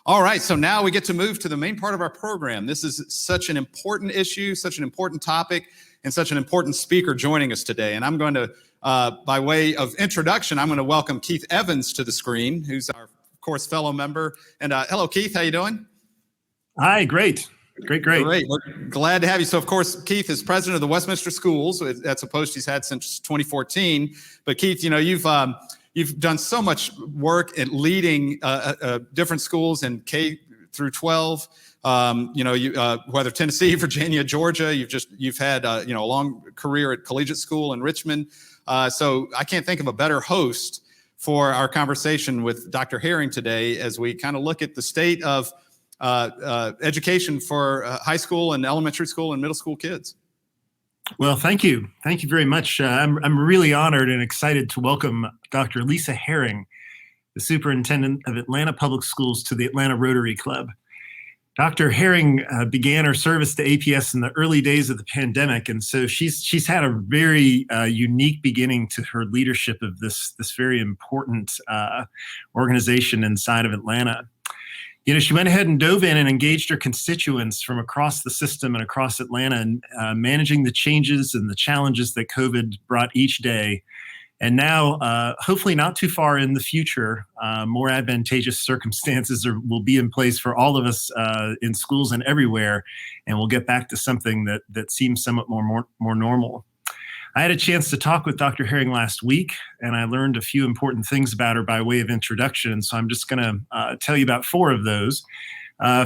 All right, so now we get to move to the main part of our program. This is such an important issue, such an important topic, and such an important speaker joining us today. And I'm going to, by way of introduction, I'm going to welcome Keith Evans to the screen, who's our, of course, fellow member. And hello, Keith, how you doing? Hi, great. Great. We're glad to have you. So, of course, Keith is president of the Westminster Schools. That's a post he's had since 2014. But Keith, you know, you've done so much work at leading different schools in K through 12. Whether Tennessee, Virginia, Georgia, you've had a long career at collegiate school in Richmond. So I can't think of a better host for our conversation with Dr. Herring today as we kind of look at the state of education for high school and elementary school and middle school kids. Well, thank you. Thank you very much. I'm really honored and excited to welcome Dr. Lisa Herring, the Superintendent of Atlanta Public Schools, to the Atlanta Rotary Club. Dr. Herring began her service to APS in the early days of the pandemic, and so she's had a very unique beginning to her leadership of this very important organization inside of Atlanta. You know, she went ahead and dove in and engaged her constituents from across the system and across Atlanta, and managing the changes and the challenges that COVID brought each day. And now, hopefully not too far in the future, more advantageous circumstances will be in place for all of us in schools and everywhere, and we'll get back to something that seems somewhat more normal. I had a chance to talk with Dr. Herring last week, and I learned a few important things about her by way of introduction. So I'm just going to tell you about 4 of those.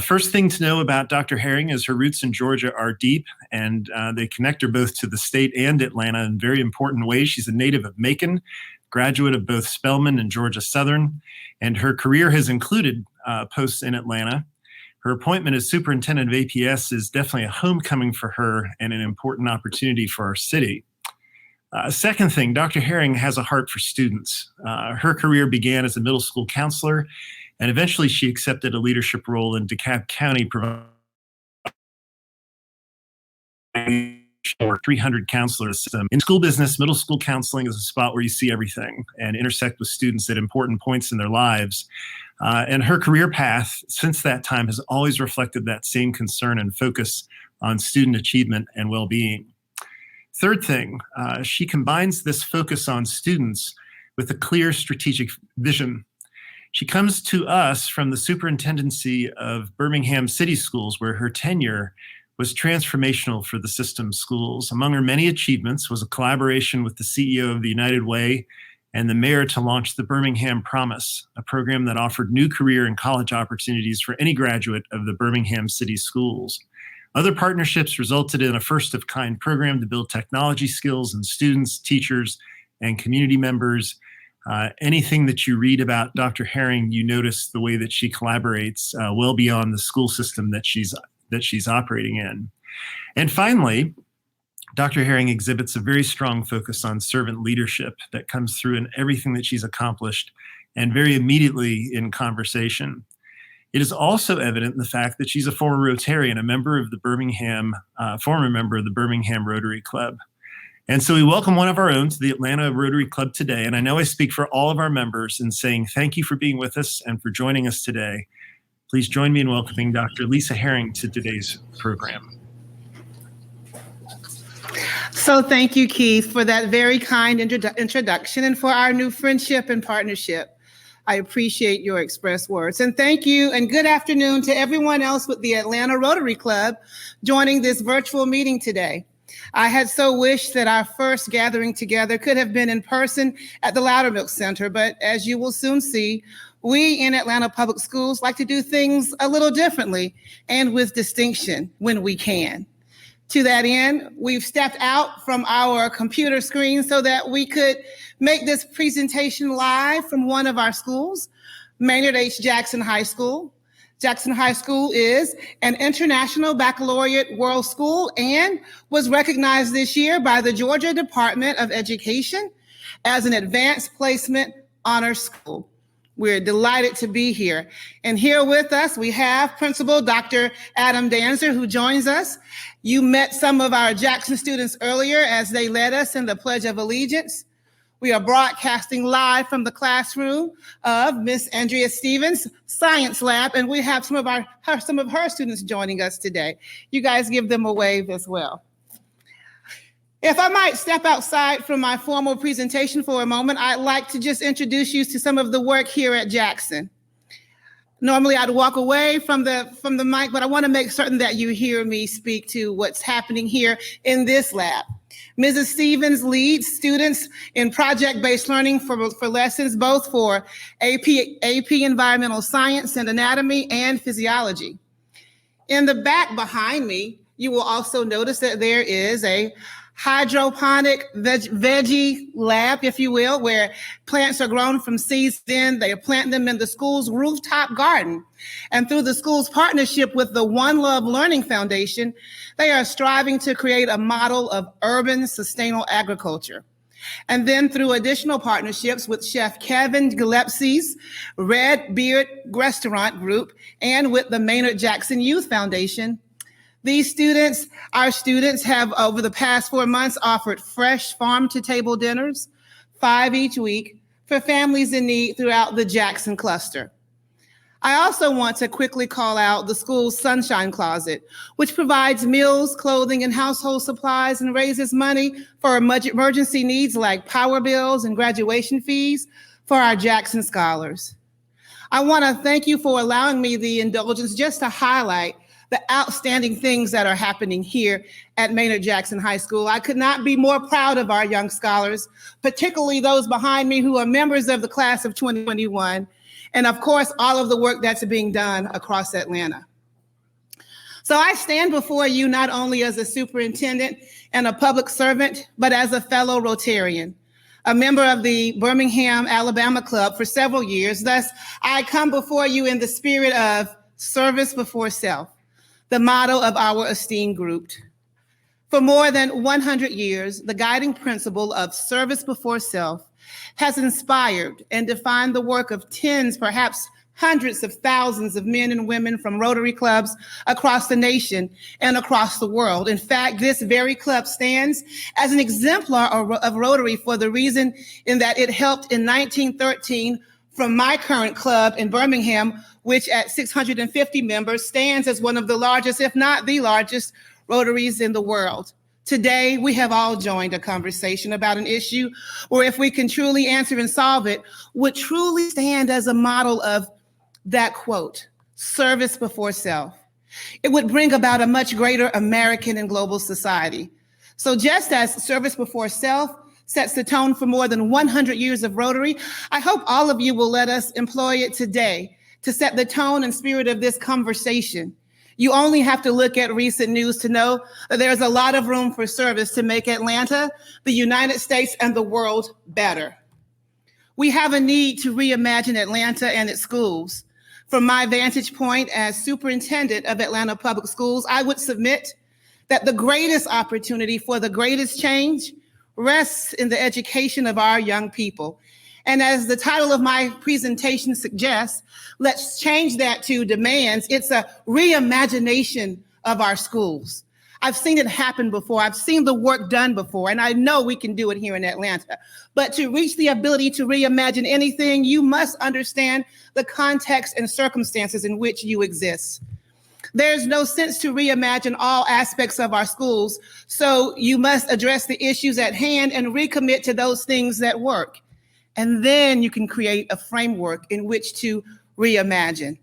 First thing to know about Dr. Herring is her roots in Georgia are deep, and they connect her both to the state and Atlanta in very important ways. She's a native of Macon, graduate of both Spelman and Georgia Southern, and her career has included posts in Atlanta. Her appointment as superintendent of APS is definitely a homecoming for her and an important opportunity for our city. Second thing, Dr. Herring has a heart for students. Her career began as a middle school counselor, and eventually she accepted a leadership role in DeKalb County, providing over 300 counselors. In school business, middle school counseling is a spot where you see everything and intersect with students at important points in their lives. And her career path since that time has always reflected that same concern and focus on student achievement and well-being. Third thing, she combines this focus on students with a clear strategic vision. She comes to us from the superintendency of Birmingham City Schools, where her tenure was transformational for the system schools. Among her many achievements was a collaboration with the CEO of the United Way and the mayor to launch the Birmingham Promise, a program that offered new career and college opportunities for any graduate of the Birmingham City Schools. Other partnerships resulted in a first-of-kind program to build technology skills in students, teachers, and community members. Anything that you read about Dr. Herring, you notice the way that she collaborates well beyond the school system that she's operating in. And finally, Dr. Herring exhibits a very strong focus on servant leadership that comes through in everything that she's accomplished and very immediately in conversation. It is also evident in the fact that she's a former Rotarian, former member of the Birmingham Rotary Club. And so we welcome one of our own to the Atlanta Rotary Club today. And I know I speak for all of our members in saying thank you for being with us and for joining us today. Please join me in welcoming Dr. Lisa Herring to today's program. So thank you, Keith, for that very kind introduction and for our new friendship and partnership. I appreciate your express words. And thank you and good afternoon to everyone else with the Atlanta Rotary Club joining this virtual meeting today. I had so wished that our first gathering together could have been in person at the Loudermilk Center, but as you will soon see, we in Atlanta Public Schools like to do things a little differently and with distinction when we can. To that end, we've stepped out from our computer screen so that we could make this presentation live from one of our schools, Maynard H. Jackson High School. Jackson High School is an international baccalaureate world school and was recognized this year by the Georgia Department of Education as an advanced placement honor school. We're delighted to be here. And here with us, we have Principal Dr. Adam Danzer, who joins us. You met some of our Jackson students earlier as they led us in the Pledge of Allegiance. We are broadcasting live from the classroom of Miss Andrea Stevens' Science Lab, and we have some of her students joining us today. You guys give them a wave as well. If I might step outside from my formal presentation for a moment, I'd like to just introduce you to some of the work here at Jackson. Normally, I'd walk away from the mic, but I want to make certain that you hear me speak to what's happening here in this lab. Mrs. Stevens leads students in project-based learning for lessons both for AP Environmental Science and Anatomy and Physiology. In the back behind me, you will also notice that there is a hydroponic veggie lab, if you will, where plants are grown from seeds. Then they plant them in the school's rooftop garden. And through the school's partnership with the One Love Learning Foundation, they are striving to create a model of urban sustainable agriculture. And then through additional partnerships with Chef Kevin Gillespie's Red Beard Restaurant Group and with the Maynard Jackson Youth Foundation, our students have over the past 4 months offered fresh farm-to-table dinners, 5 each week, for families in need throughout the Jackson cluster. I also want to quickly call out the school's Sunshine Closet, which provides meals, clothing, and household supplies and raises money for emergency needs like power bills and graduation fees for our Jackson scholars. I want to thank you for allowing me the indulgence just to highlight the outstanding things that are happening here at Maynard Jackson High School. I could not be more proud of our young scholars, particularly those behind me who are members of the class of 2021, and of course, all of the work that's being done across Atlanta. So I stand before you not only as a superintendent and a public servant, but as a fellow Rotarian, a member of the Birmingham, Alabama Club for several years. Thus, I come before you in the spirit of service before self, the motto of our esteemed group. For more than 100 years, the guiding principle of service before self has inspired and defined the work of tens, perhaps hundreds of thousands of men and women from Rotary clubs across the nation and across the world. In fact, this very club stands as an exemplar of Rotary for the reason in that it helped in 1913 from my current club in Birmingham, which at 650 members stands as one of the largest, if not the largest, Rotaries in the world. Today, we have all joined a conversation about an issue where if we can truly answer and solve it, would truly stand as a model of that quote, service before self. It would bring about a much greater American and global society. So just as service before self sets the tone for more than 100 years of Rotary, I hope all of you will let us employ it today to set the tone and spirit of this conversation. You only have to look at recent news to know that there's a lot of room for service to make Atlanta, the United States, and the world better. We have a need to reimagine Atlanta and its schools. From my vantage point as superintendent of Atlanta Public Schools, I would submit that the greatest opportunity for the greatest change rests in the education of our young people. And as the title of my presentation suggests, let's change that to demands. It's a reimagination of our schools. I've seen it happen before. I've seen the work done before, and I know we can do it here in Atlanta. But to reach the ability to reimagine anything, you must understand the context and circumstances in which you exist. There's no sense to reimagine all aspects of our schools, so you must address the issues at hand and recommit to those things that work. And then you can create a framework in which to reimagine.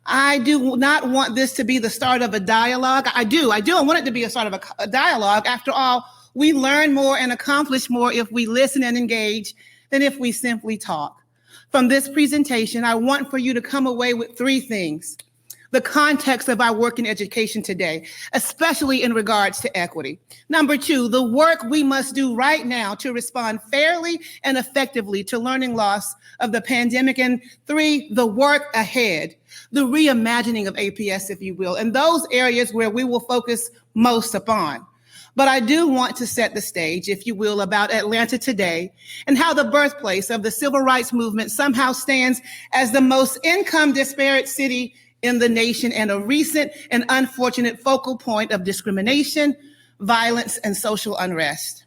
I do not want this to be the start of a dialogue. I want it to be a start of a dialogue. After all, we learn more and accomplish more if we listen and engage than if we simply talk. From this presentation, I want for you to come away with 3 things. The context of our work in education today, especially in regards to equity. Number 2, the work we must do right now to respond fairly and effectively to learning loss of the pandemic. And 3, the work ahead, the reimagining of APS, if you will, and those areas where we will focus most upon. But I do want to set the stage, if you will, about Atlanta today and how the birthplace of the civil rights movement somehow stands as the most income disparate city in the nation and a recent and unfortunate focal point of discrimination, violence, and social unrest.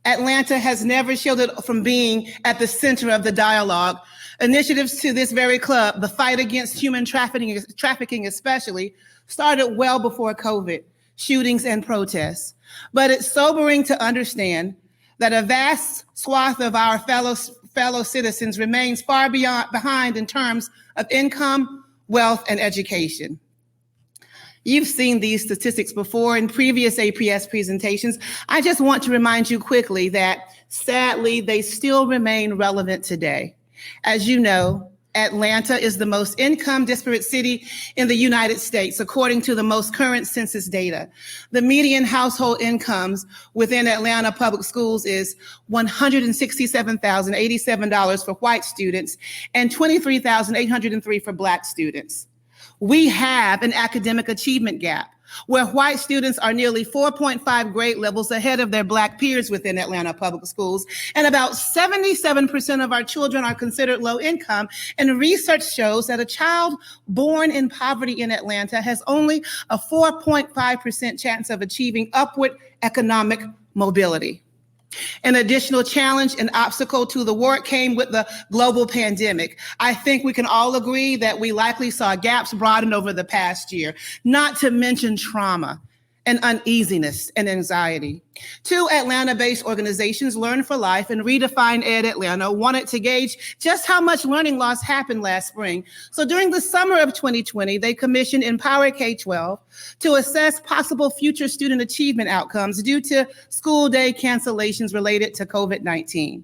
Atlanta has never shielded from being at the center of the dialogue. Initiatives to this very club, the fight against human trafficking especially, started well before COVID, shootings and protests. But it's sobering to understand that a vast swath of our fellow citizens remains far behind in terms of income, wealth, and education. You've seen these statistics before in previous APS presentations. I just want to remind you quickly that, sadly, they still remain relevant today. As you know, Atlanta is the most income disparate city in the United States, according to the most current census data. The median household incomes within Atlanta public schools is $167,087 for white students and $23,803 for Black students. We have an academic achievement gap where white students are nearly 4.5 grade levels ahead of their Black peers within Atlanta public schools, and about 77% of our children are considered low income, and research shows that a child born in poverty in Atlanta has only a 4.5% chance of achieving upward economic mobility. An additional challenge and obstacle to the work came with the global pandemic. I think we can all agree that we likely saw gaps broaden over the past year, not to mention trauma and uneasiness and anxiety. Two Atlanta-based organizations, Learn for Life and Redefine Ed Atlanta, wanted to gauge just how much learning loss happened last spring. So during the summer of 2020, they commissioned Empower K-12 to assess possible future student achievement outcomes due to school day cancellations related to COVID-19.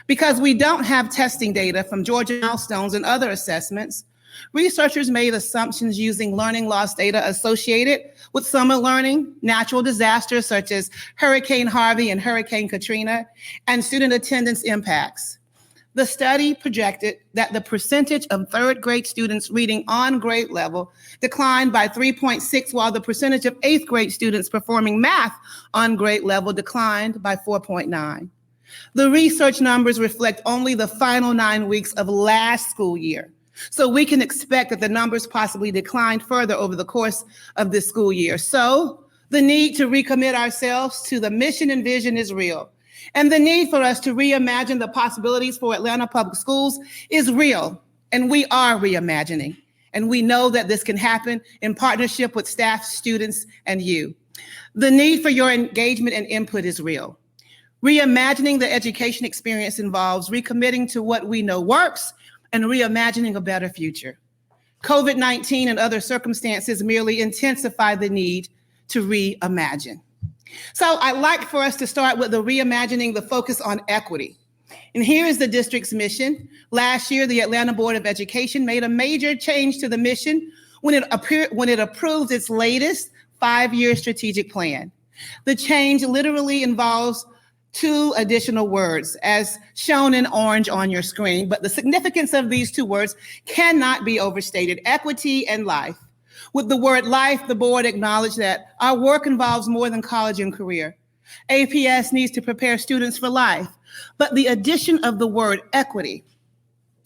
Because we don't have testing data from Georgia Milestones and other assessments, researchers made assumptions using learning loss data associated with summer learning, natural disasters such as Hurricane Harvey and Hurricane Katrina, and student attendance impacts. The study projected that the percentage of third grade students reading on grade level declined by 3.6, while the percentage of eighth grade students performing math on grade level declined by 4.9. The research numbers reflect only the final 9 weeks of last school year. So we can expect that the numbers possibly declined further over the course of this school year. So the need to recommit ourselves to the mission and vision is real. And the need for us to reimagine the possibilities for Atlanta public schools is real. And we are reimagining. And we know that this can happen in partnership with staff, students, and you. The need for your engagement and input is real. Reimagining the education experience involves recommitting to what we know works and reimagining a better future. COVID-19 and other circumstances merely intensify the need to reimagine. So I'd like for us to start with the reimagining the focus on equity. And here is the district's mission. Last year, the Atlanta Board of Education made a major change to the mission when it approved its latest 5-year strategic plan. The change literally involves 2 additional words, as shown in orange on your screen, but the significance of these 2 words cannot be overstated: equity and life. With the word life, the board acknowledged that our work involves more than college and career. APS needs to prepare students for life, but the addition of the word equity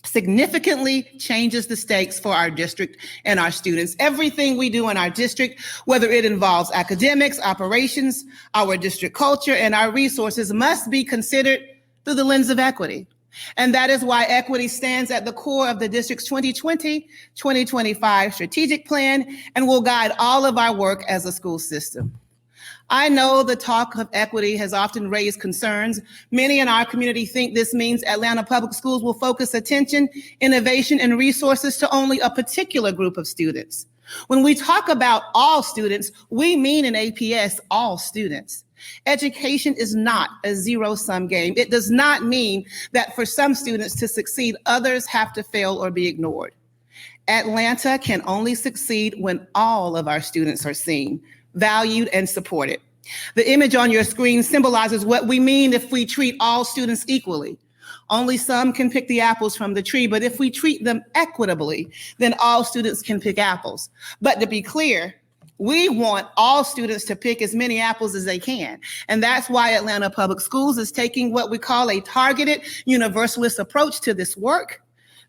significantly changes the stakes for our district and our students. Everything we do in our district, whether it involves academics, operations, our district culture, and our resources, must be considered through the lens of equity. And that is why equity stands at the core of the district's 2020-2025 strategic plan and will guide all of our work as a school system. I know the talk of equity has often raised concerns. Many in our community think this means Atlanta Public Schools will focus attention, innovation, and resources to only a particular group of students. When we talk about all students, we mean in APS all students. Education is not a zero-sum game. It does not mean that for some students to succeed, others have to fail or be ignored. Atlanta can only succeed when all of our students are seen, valued, and supported. The image on your screen symbolizes what we mean if we treat all students equally. Only some can pick the apples from the tree, but if we treat them equitably, then all students can pick apples. But to be clear, we want all students to pick as many apples as they can. And that's why Atlanta Public Schools is taking what we call a targeted Universalist approach to this work.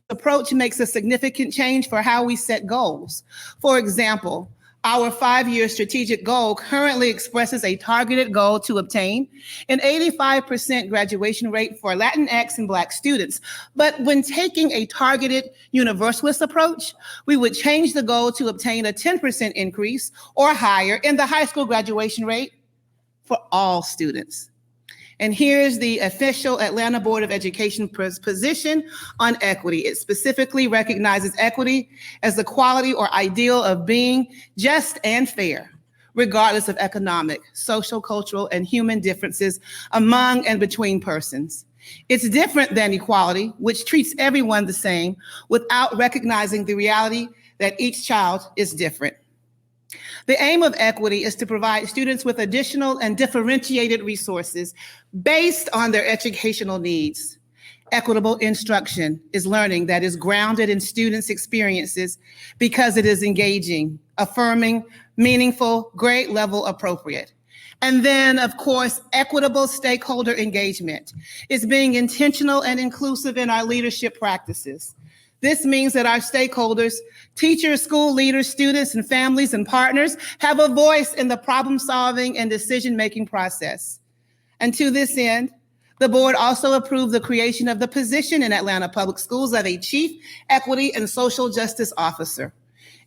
The approach makes a significant change for how we set goals. For example, Our 5-year strategic goal currently expresses a targeted goal to obtain an 85% graduation rate for Latinx and Black students. But when taking a targeted Universalist approach, we would change the goal to obtain a 10% increase or higher in the high school graduation rate for all students. And here's the official Atlanta Board of Education position on equity. It specifically recognizes equity as the quality or ideal of being just and fair, regardless of economic, social, cultural, and human differences among and between persons. It's different than equality, which treats everyone the same without recognizing the reality that each child is different. The aim of equity is to provide students with additional and differentiated resources based on their educational needs. Equitable instruction is learning that is grounded in students' experiences because it is engaging, affirming, meaningful, grade level appropriate. And then, of course, equitable stakeholder engagement is being intentional and inclusive in our leadership practices. This means that our stakeholders, teachers, school leaders, students, and families and partners have a voice in the problem-solving and decision-making process. And to this end, the board also approved the creation of the position in Atlanta Public Schools of a Chief Equity and Social Justice Officer.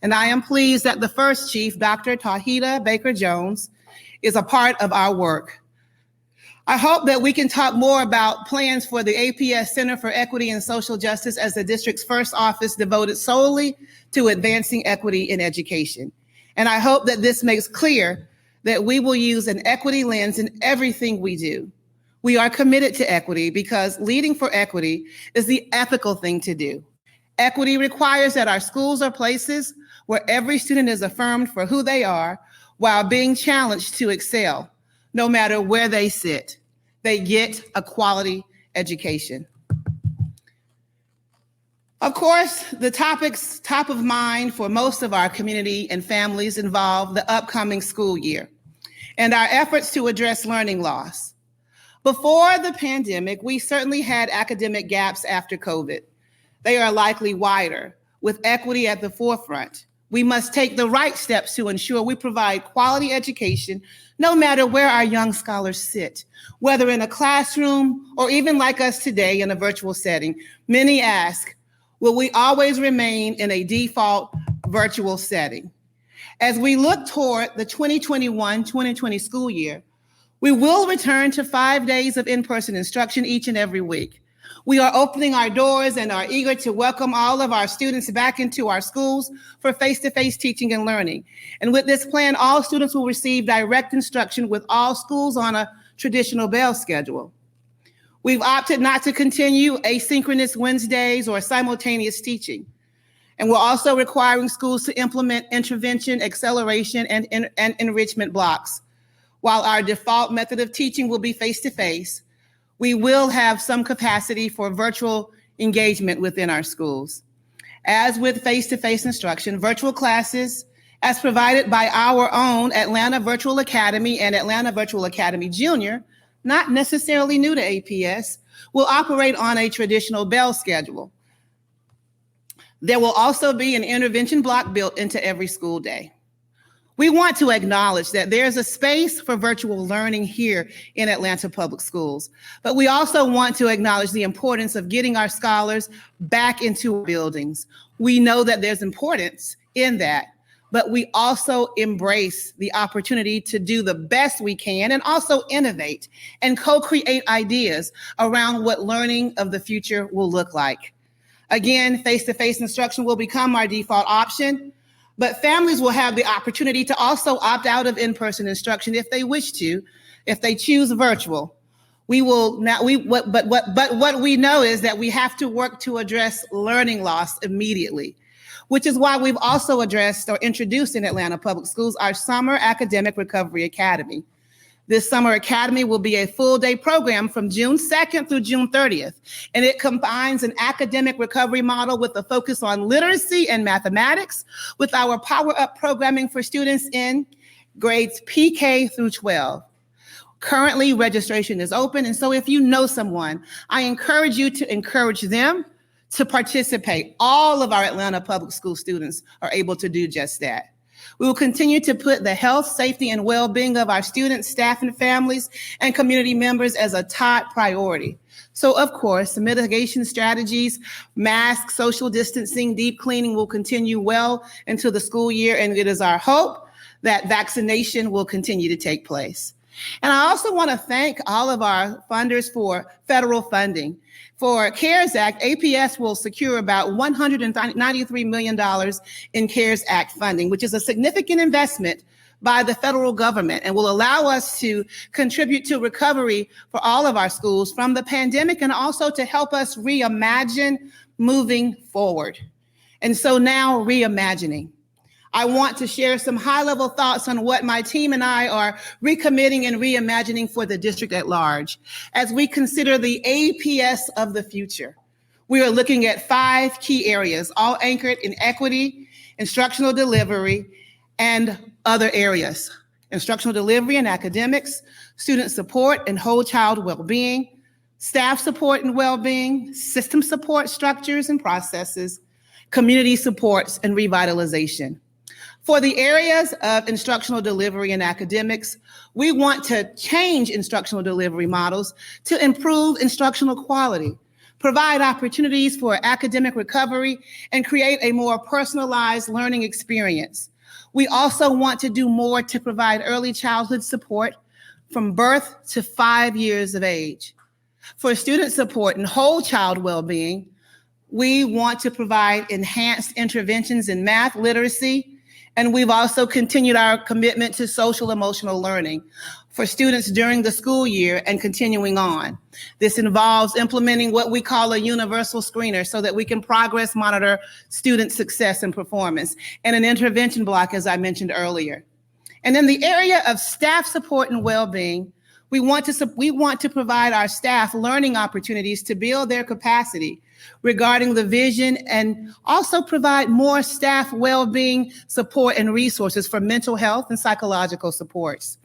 And I am pleased that the first chief, Dr. Tahita Baker-Jones, is a part of our work. I hope that we can talk more about plans for the APS Center for Equity and Social Justice as the district's first office devoted solely to advancing equity in education. And I hope that this makes clear that we will use an equity lens in everything we do. We are committed to equity because leading for equity is the ethical thing to do. Equity requires that our schools are places where every student is affirmed for who they are while being challenged to excel. No matter where they sit, they get a quality education. Of course, the topics top of mind for most of our community and families involve the upcoming school year and our efforts to address learning loss. Before the pandemic, we certainly had academic gaps after COVID. They are likely wider, with equity at the forefront. We must take the right steps to ensure we provide quality education no matter where our young scholars sit, whether in a classroom or even like us today in a virtual setting. Many ask, will we always remain in a default virtual setting? As we look toward the 2021-2020 school year, we will return to 5 days of in-person instruction each and every week. We are opening our doors and are eager to welcome all of our students back into our schools for face-to-face teaching and learning. And with this plan, all students will receive direct instruction with all schools on a traditional bell schedule. We've opted not to continue asynchronous Wednesdays or simultaneous teaching. And we're also requiring schools to implement intervention, acceleration, and enrichment blocks. While our default method of teaching will be face-to-face, we will have some capacity for virtual engagement within our schools. As with face-to-face instruction, virtual classes, as provided by our own Atlanta Virtual Academy and Atlanta Virtual Academy Junior, not necessarily new to APS, will operate on a traditional bell schedule. There will also be an intervention block built into every school day. We want to acknowledge that there's a space for virtual learning here in Atlanta Public Schools, but we also want to acknowledge the importance of getting our scholars back into buildings. We know that there's importance in that, but we also embrace the opportunity to do the best we can and also innovate and co-create ideas around what learning of the future will look like. Again, face-to-face instruction will become our default option, but families will have the opportunity to also opt out of in-person instruction if they wish to, if they choose virtual. What we know is that we have to work to address learning loss immediately, which is why we've also addressed or introduced in Atlanta Public Schools our Summer Academic Recovery Academy. This Summer Academy will be a full-day program from June 2nd through June 30th, and it combines an academic recovery model with a focus on literacy and mathematics with our Power Up programming for students in grades PK through 12. Currently, registration is open, and so if you know someone, I encourage you to encourage them to participate. All of our Atlanta Public School students are able to do just that. We will continue to put the health, safety, and well-being of our students, staff, and families, and community members as a top priority. So, of course, the mitigation strategies, masks, social distancing, deep cleaning will continue well into the school year, and it is our hope that vaccination will continue to take place. And I also want to thank all of our funders for federal funding. For CARES Act, APS will secure about $193 million in CARES Act funding, which is a significant investment by the federal government and will allow us to contribute to recovery for all of our schools from the pandemic and also to help us reimagine moving forward. And so now reimagining. I want to share some high-level thoughts on what my team and I are recommitting and reimagining for the district at large. As we consider the APS of the future, we are looking at 5 key areas, all anchored in equity, instructional delivery, and other areas. Instructional delivery and academics, student support and whole child well-being, staff support and well-being, system support structures and processes, community supports and revitalization. For the areas of instructional delivery and academics, we want to change instructional delivery models to improve instructional quality, provide opportunities for academic recovery, and create a more personalized learning experience. We also want to do more to provide early childhood support from birth to 5 years of age. For student support and whole child well-being, we want to provide enhanced interventions in math literacy, and we've also continued our commitment to social emotional learning for students during the school year and continuing on. This involves implementing what we call a universal screener so that we can progress monitor student success and performance, and an intervention block, as I mentioned earlier. And in the area of staff support and well-being, we want to provide our staff learning opportunities to build their capacity regarding the vision and also provide more staff well-being support and resources for mental health and psychological supports.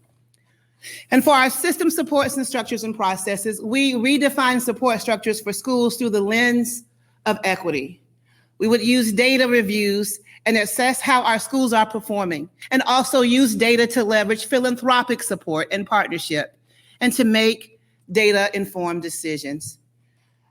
And for our system supports and structures and processes, we redefine support structures for schools through the lens of equity. We would use data reviews and assess how our schools are performing, and also use data to leverage philanthropic support and partnership, and to make data-informed decisions.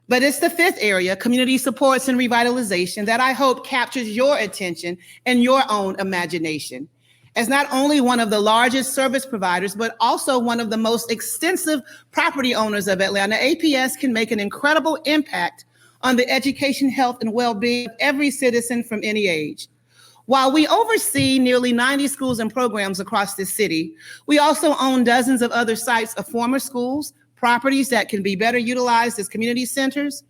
But it's the 5th area, community supports and revitalization, that I hope captures your attention and your own imagination. As not only one of the largest service providers, but also one of the most extensive property owners of Atlanta, APS can make an incredible impact on the education, health, and well-being of every citizen from any age. While we oversee nearly 90 schools and programs across this city, we also own dozens of other sites of former schools, properties that can be better utilized as community centers.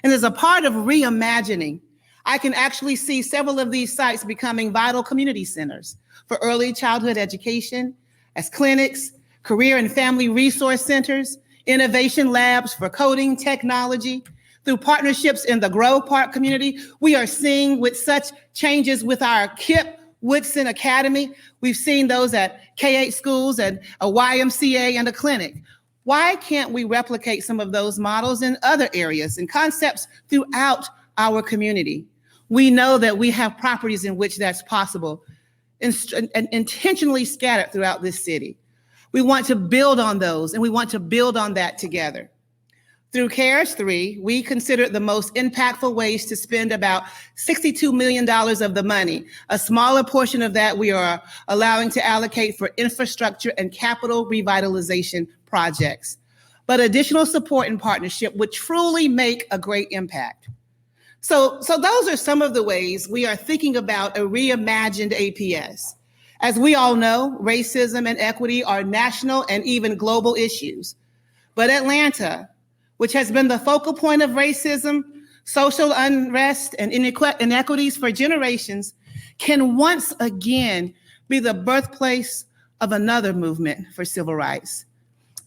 And as a part of reimagining, I can actually see several of these sites becoming vital community centers for early childhood education, as clinics, career and family resource centers, innovation labs for coding technology. Through partnerships in the Grove Park community, we are seeing with such changes with our KIPP Woodson Academy. We've seen those at K-8 schools and a YMCA and a clinic. Why can't we replicate some of those models in other areas and concepts throughout our community? We know that we have properties in which that's possible and intentionally scattered throughout this city. We want to build on those, and we want to build on that together. Through CARES 3, we considered the most impactful ways to spend about $62 million of the money. A smaller portion of that we are allowing to allocate for infrastructure and capital revitalization projects. But additional support and partnership would truly make a great impact. So those are some of the ways we are thinking about a reimagined APS. As we all know, racism and equity are national and even global issues. But Atlanta, which has been the focal point of racism, social unrest, and inequities for generations, can once again be the birthplace of another movement for civil rights.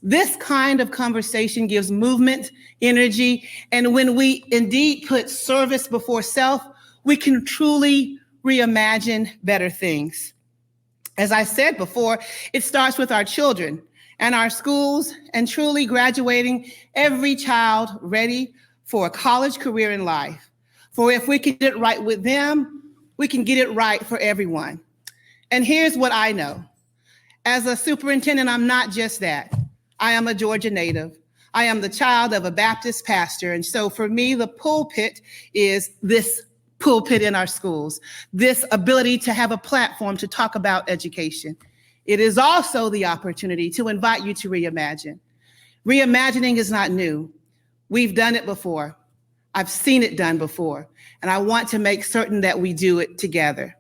This kind of conversation gives movement, energy, and when we indeed put service before self, we can truly reimagine better things. As I said before, it starts with our children and our schools, and truly graduating every child ready for a college career in life. For if we can get it right with them, we can get it right for everyone. And here's what I know. As a superintendent, I'm not just that. I am a Georgia native. I am the child of a Baptist pastor. And so for me, the pulpit is this pulpit in our schools, this ability to have a platform to talk about education. It is also the opportunity to invite you to reimagine. Reimagining is not new. We've done it before. I've seen it done before, and I want to make certain that we do it together.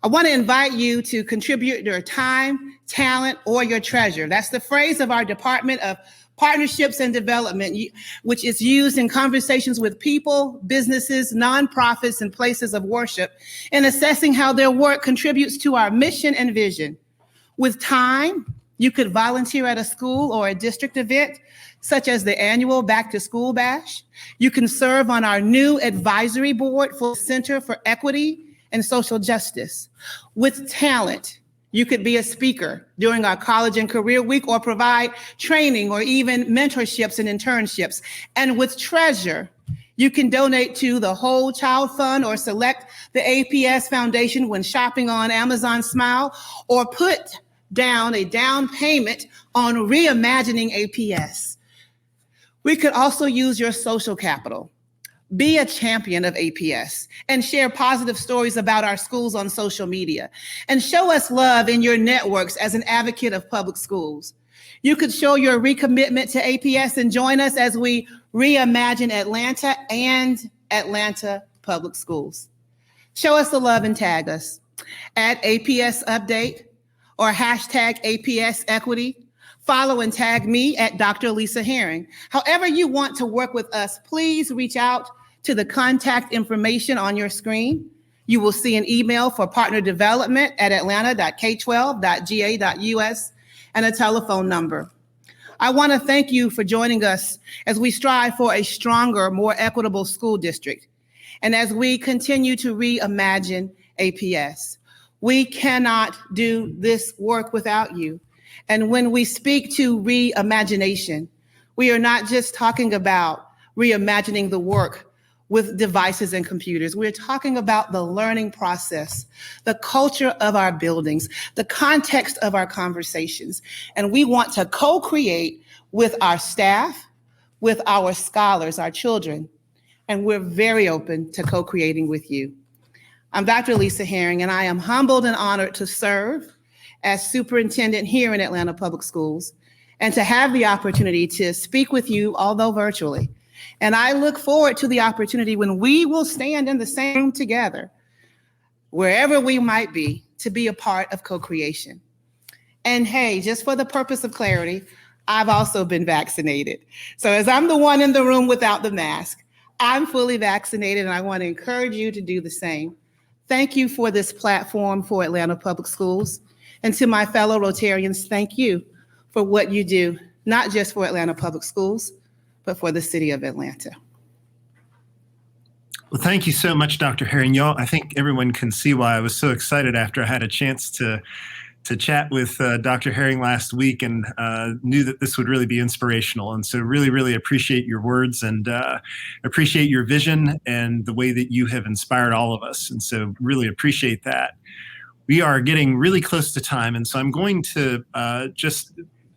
I want to invite you to contribute your time, talent, or your treasure. That's the phrase of our Department of Partnerships and Development, which is used in conversations with people, businesses, nonprofits, and places of worship in assessing how their work contributes to our mission and vision. With time, you could volunteer at a school or a district event, such as the annual Back to School Bash. You can serve on our new advisory board for Center for Equity and Social Justice. With talent, you could be a speaker during our College and Career Week or provide training or even mentorships and internships. And with treasure, you can donate to the Whole Child Fund or select the APS Foundation when shopping on Amazon Smile, or put down a down payment on reimagining APS. We could also use your social capital. Be a champion of APS and share positive stories about our schools on social media, and show us love in your networks as an advocate of public schools. You could show your recommitment to APS and join us as we reimagine Atlanta and Atlanta public schools. Show us the love and tag us at APS Update or hashtag APS Equity. Follow and tag me at Dr. Lisa Herring. However you want to work with us, please reach out to the contact information on your screen. You will see an email for partner development at atlanta.k12.ga.us and a telephone number. I want to thank you for joining us as we strive for a stronger, more equitable school district, and as we continue to reimagine APS. We cannot do this work without you. And when we speak to reimagination, we are not just talking about reimagining the work with devices and computers. We're talking about the learning process, the culture of our buildings, the context of our conversations. And we want to co-create with our staff, with our scholars, our children, and we're very open to co-creating with you. I'm Dr. Lisa Herring, and I am humbled and honored to serve as superintendent here in Atlanta Public Schools and to have the opportunity to speak with you, although virtually. And I look forward to the opportunity when we will stand in the same room together, wherever we might be, to be a part of co-creation. And hey, just for the purpose of clarity, I've also been vaccinated. So as I'm the one in the room without the mask, I'm fully vaccinated, and I want to encourage you to do the same. Thank you for this platform for Atlanta Public Schools. And to my fellow Rotarians, thank you for what you do, not just for Atlanta Public Schools, but for the city of Atlanta. Well, thank you so much, Dr. Herring. Y'all, I think everyone can see why I was so excited after I had a chance to chat with Dr. Herring last week, and knew that this would really be inspirational. And so really, really appreciate your words, and appreciate your vision and the way that you have inspired all of us. And so really appreciate that. We are getting really close to time, and so I'm going to just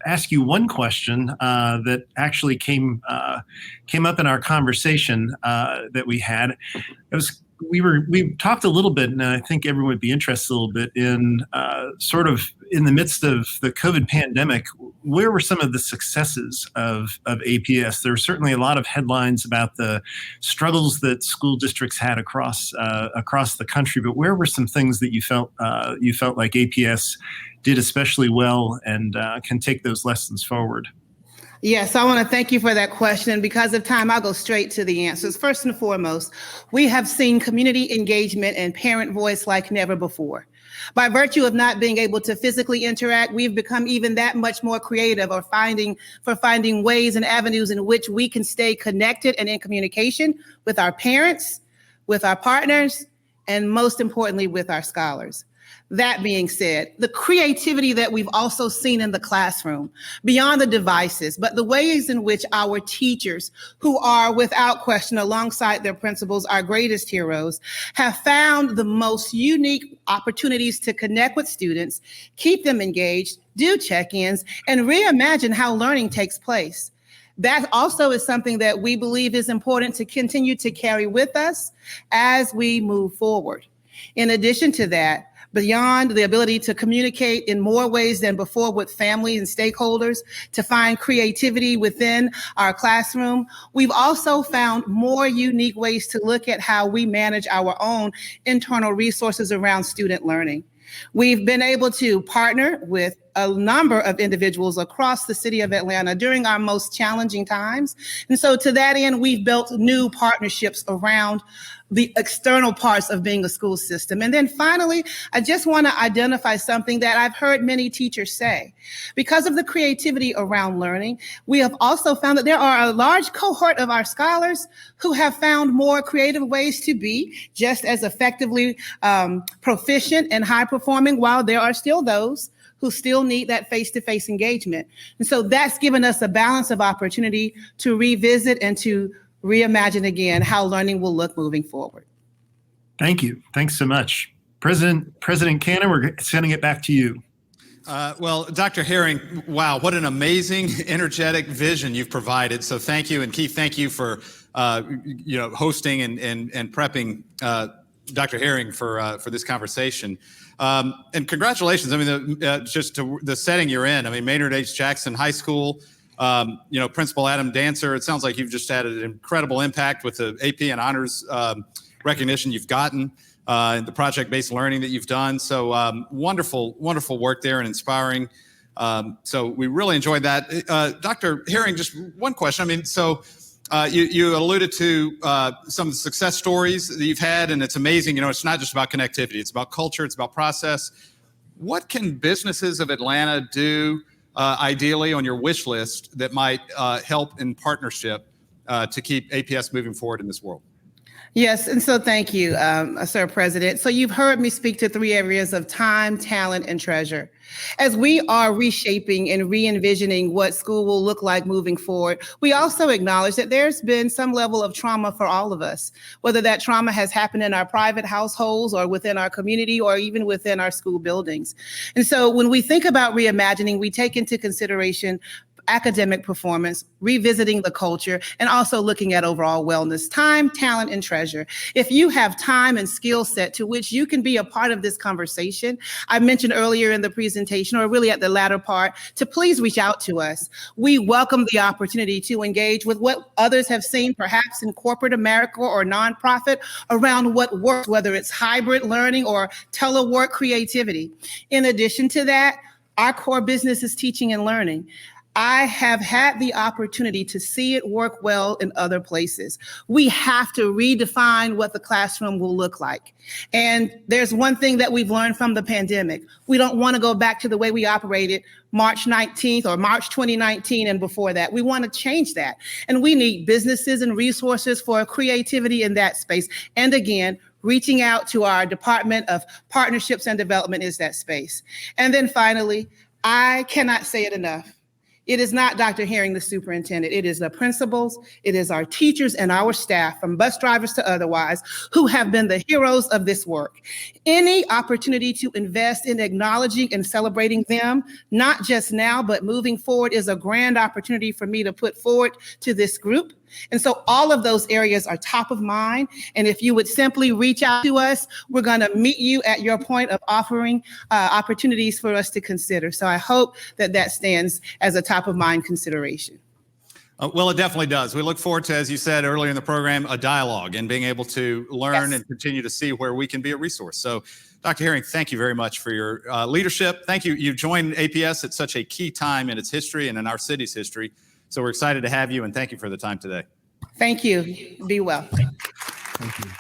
ask you one question that actually came up in our conversation that we had. We talked a little bit, and I think everyone would be interested a little bit in sort of in the midst of the COVID pandemic, where were some of the successes of APS? There were certainly a lot of headlines about the struggles that school districts had across the country, but where were some things that you felt like APS did especially well and can take those lessons forward? Yes, I want to thank you for that question. Because of time, I'll go straight to the answers. First and foremost, we have seen community engagement and parent voice like never before. By virtue of not being able to physically interact, we've become even that much more creative for finding ways and avenues in which we can stay connected and in communication with our parents, with our partners, and most importantly, with our scholars. That being said, the creativity that we've also seen in the classroom, beyond the devices, but the ways in which our teachers, who are without question alongside their principals, our greatest heroes, have found the most unique opportunities to connect with students, keep them engaged, do check-ins, and reimagine how learning takes place. That also is something that we believe is important to continue to carry with us as we move forward. In addition to that, beyond the ability to communicate in more ways than before with family and stakeholders, to find creativity within our classroom, we've also found more unique ways to look at how we manage our own internal resources around student learning. We've been able to partner with a number of individuals across the city of Atlanta during our most challenging times. And so to that end, we've built new partnerships around the external parts of being a school system. And then finally, I just want to identify something that I've heard many teachers say. Because of the creativity around learning, we have also found that there are a large cohort of our scholars who have found more creative ways to be just as effectively proficient and high performing, while there are still those who still need that face-to-face engagement. And so that's given us a balance of opportunity to revisit and to reimagine again how learning will look moving forward. Thank you. Thanks so much. President Cannon, we're sending it back to you. Well, Dr. Herring, wow, what an amazing, energetic vision you've provided. So thank you. And Keith, thank you for hosting and prepping Dr. Herring for this conversation. And congratulations. I mean, just to the setting you're in. I mean, Maynard H. Jackson High School, Principal Adam Dancer, it sounds like you've just had an incredible impact with the AP and honors recognition you've gotten, and the project-based learning that you've done. So wonderful, wonderful work there and inspiring. So we really enjoyed that. Dr. Herring, just one question. I mean, so you alluded to some of the success stories that you've had, and it's amazing. It's not just about connectivity. It's about culture. It's about process. What can businesses of Atlanta do ideally on your wish list that might help in partnership to keep APS moving forward in this world? Yes, and so thank you, Sir President. So you've heard me speak to 3 areas of time, talent, and treasure. As we are reshaping and re-envisioning what school will look like moving forward, we also acknowledge that there's been some level of trauma for all of us, whether that trauma has happened in our private households or within our community or even within our school buildings. And so when we think about reimagining, we take into consideration academic performance, revisiting the culture, and also looking at overall wellness, time, talent, and treasure. If you have time and skill set to which you can be a part of this conversation, I mentioned earlier in the presentation, or really at the latter part, to please reach out to us. We welcome the opportunity to engage with what others have seen perhaps in corporate America or nonprofit around what works, whether it's hybrid learning or telework creativity. In addition to that, our core business is teaching and learning. I have had the opportunity to see it work well in other places. We have to redefine what the classroom will look like. And there's one thing that we've learned from the pandemic. We don't want to go back to the way we operated March 19th or March 2019 and before that. We want to change that. And we need businesses and resources for creativity in that space. And again, reaching out to our Department of Partnerships and Development is that space. And then finally, I cannot say it enough. It is not Dr. Herring, the superintendent. It is the principals, it is our teachers and our staff, from bus drivers to otherwise, who have been the heroes of this work. Any opportunity to invest in acknowledging and celebrating them, not just now, but moving forward, is a grand opportunity for me to put forward to this group. And so all of those areas are top of mind. And if you would simply reach out to us, we're going to meet you at your point of offering opportunities for us to consider. So I hope that that stands as a top of mind consideration. Well, it definitely does. We look forward to, as you said earlier in the program, a dialogue and being able to learn and continue to see where we can be a resource. So Dr. Herring, thank you very much for your leadership. Thank you. You've joined APS at such a key time in its history and in our city's history. So we're excited to have you, and thank you for the time today. Thank you. Be well. Thank you.